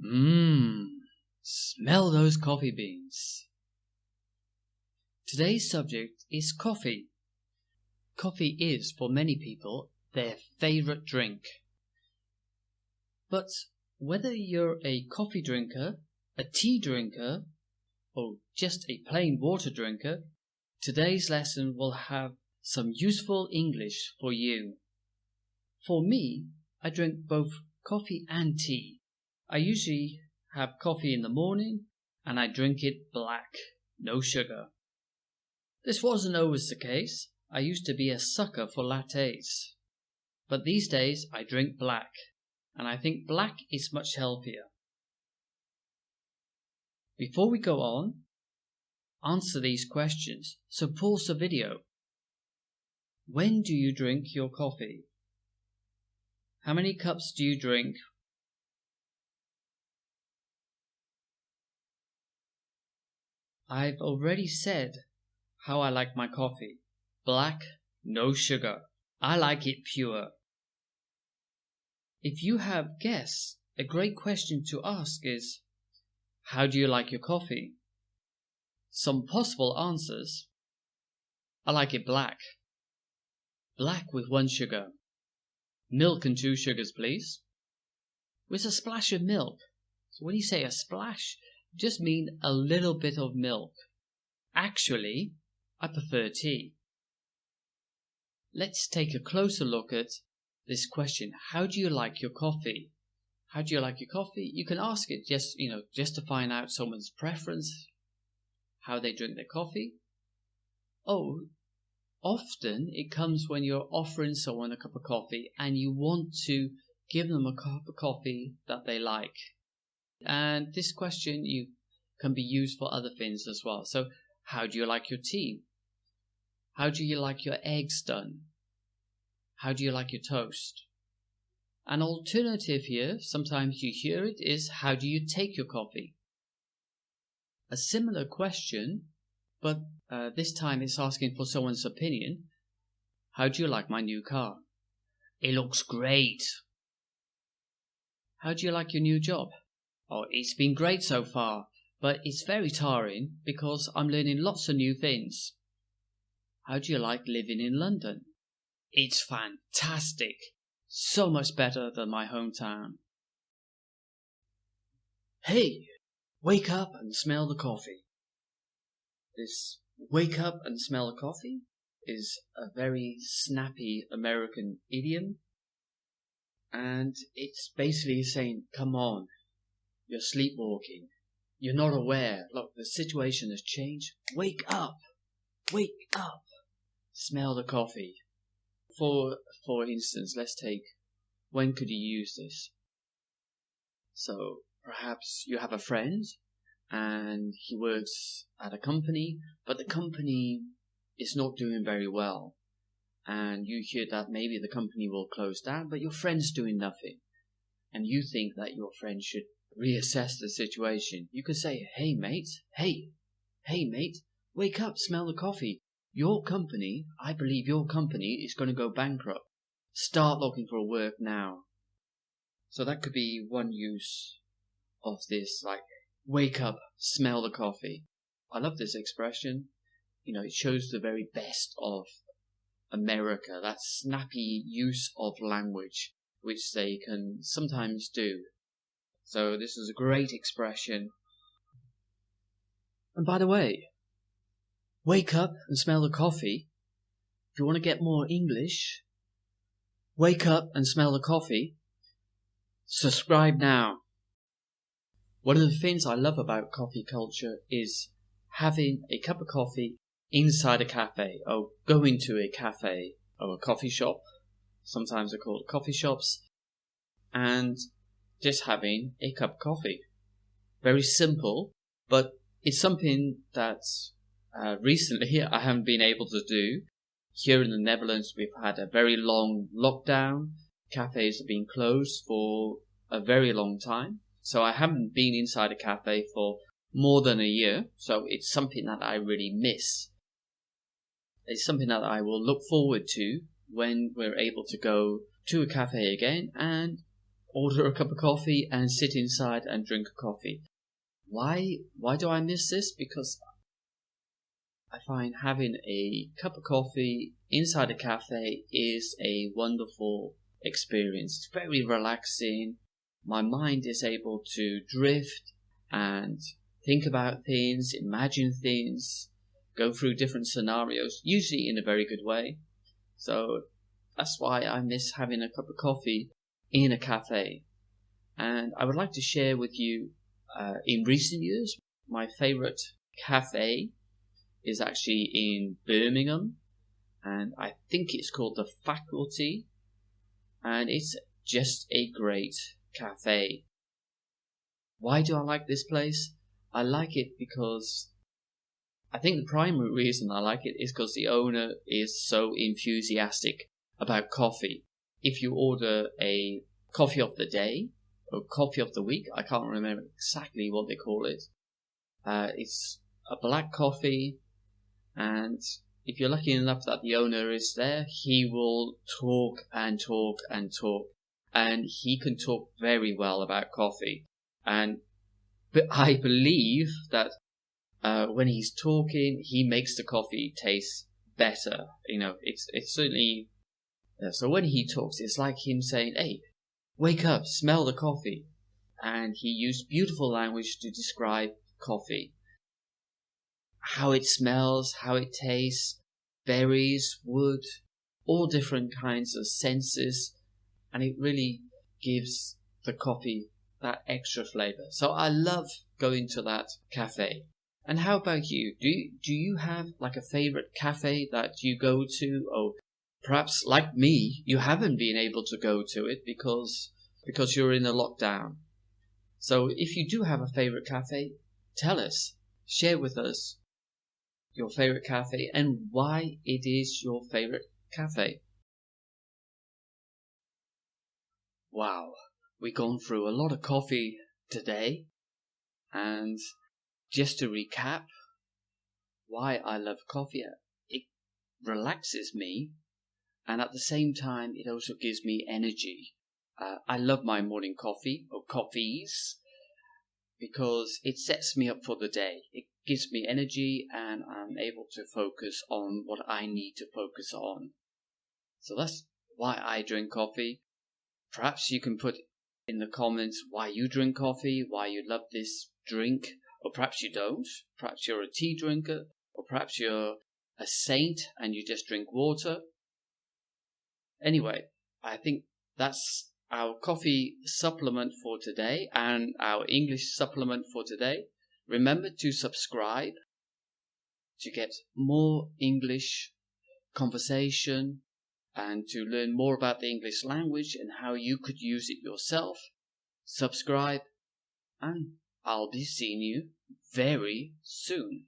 Mmm, smell those coffee beans. Today's subject is coffee. Coffee is, for many people, their favorite drink. But whether you're a coffee drinker, a tea drinker, or just a plain water drinker, today's lesson will have some useful English for you. For me, I drink both coffee and tea. I usually have coffee in the morning and I drink it black, no sugar. This wasn't always the case. I used to be a sucker for lattes. But these days I drink black, and I think black is much healthier. Before we go on, answer these questions, so pause the video. When do you drink your coffee? How many cups do you drink? I've already said how I like my coffee. Black, no sugar. I like it pure. If you have guests, a great question to ask is, how do you like your coffee? Some possible answers. I like it black. Black with 1 sugar. Milk and 2 sugars, please. With a splash of milk. So when you say a splash, just mean a little bit of milk. Actually, I prefer tea. Let's take a closer look at this question. How do you like your coffee? How do you like your coffee? You can ask it just to find out someone's preference, how they drink their coffee. Oh, often it comes when you're offering someone a cup of coffee and you want to give them a cup of coffee that they like. And this question can be used for other things as well. So, how do you like your tea? How do you like your eggs done? How do you like your toast? An alternative here, sometimes you hear it, is how do you take your coffee? A similar question, but this time it's asking for someone's opinion. How do you like my new car? It looks great. How do you like your new job? Oh, it's been great so far, but it's very tiring because I'm learning lots of new things. How do you like living in London? It's fantastic. So much better than my hometown. Hey, wake up and smell the coffee. This wake up and smell the coffee is a very snappy American idiom. And it's basically saying, come on, you're sleepwalking. You're not aware. Look, the situation has changed. Wake up. Wake up. Smell the coffee. For instance, let's take, when could you use this? So perhaps you have a friend and he works at a company, but the company is not doing very well. And you hear that maybe the company will close down, but your friend's doing nothing. And you think that your friend should reassess the situation. You could say, hey mate, wake up, smell the coffee. Your company, I believe your company is going to go bankrupt. Start looking for work now. So that could be one use of this, like, wake up, smell the coffee. I love this expression. It shows the very best of America, that snappy use of language, which they can sometimes do. So this is a great expression. And by the way, wake up and smell the coffee. If you want to get more English, wake up and smell the coffee. Subscribe now. One of the things I love about coffee culture is having a cup of coffee inside a cafe, or going to a cafe or a coffee shop. Sometimes they're called coffee shops. And just having a cup of coffee. Very simple, but it's something that recently I haven't been able to do. Here in the Netherlands, we've had a very long lockdown. Cafes have been closed for a very long time. So I haven't been inside a cafe for more than a year. So it's something that I really miss. It's something that I will look forward to when we're able to go to a cafe again, and order a cup of coffee and sit inside and drink a coffee. Why do I miss this? Because I find having a cup of coffee inside a cafe is a wonderful experience. It's very relaxing. My mind is able to drift and think about things, imagine things, go through different scenarios, usually in a very good way. So that's why I miss having a cup of coffee in a cafe. And I would like to share with you, in recent years, my favorite cafe is actually in Birmingham, and I think it's called the Faculty, and it's just a great cafe. Why do I like this place? I like it because I think the primary reason I like it is because the owner is so enthusiastic about coffee. If you order a coffee of the day or coffee of the week, I can't remember exactly what they call it. It's a black coffee, and if you're lucky enough that the owner is there, he will talk and talk and talk, and he can talk very well about coffee. But I believe that when he's talking, he makes the coffee taste better. It's certainly. So when he talks, it's like him saying, "Hey, wake up, smell the coffee," and he used beautiful language to describe coffee, how it smells, how it tastes, berries, wood, all different kinds of senses, and it really gives the coffee that extra flavor. So I love going to that cafe. And how about you? Do you have like a favorite cafe that you go to? Or perhaps like me, you haven't been able to go to it because you're in a lockdown. So if you do have a favorite cafe, tell us, share with us your favorite cafe and why it is your favorite cafe. Wow, we've gone through a lot of coffee today, and just to recap why I love coffee, it relaxes me, and at the same time it also gives me energy. I love my morning coffee or coffees because it sets me up for the day. It gives me energy and I'm able to focus on what I need to focus on. So that's why I drink coffee. Perhaps you can put in the comments why you drink coffee, why you love this drink, or perhaps you don't. Perhaps you're a tea drinker, or perhaps you're a saint and you just drink water. Anyway, I think that's our coffee supplement for today and our English supplement for today. Remember to subscribe to get more English conversation and to learn more about the English language and how you could use it yourself. Subscribe, and I'll be seeing you very soon.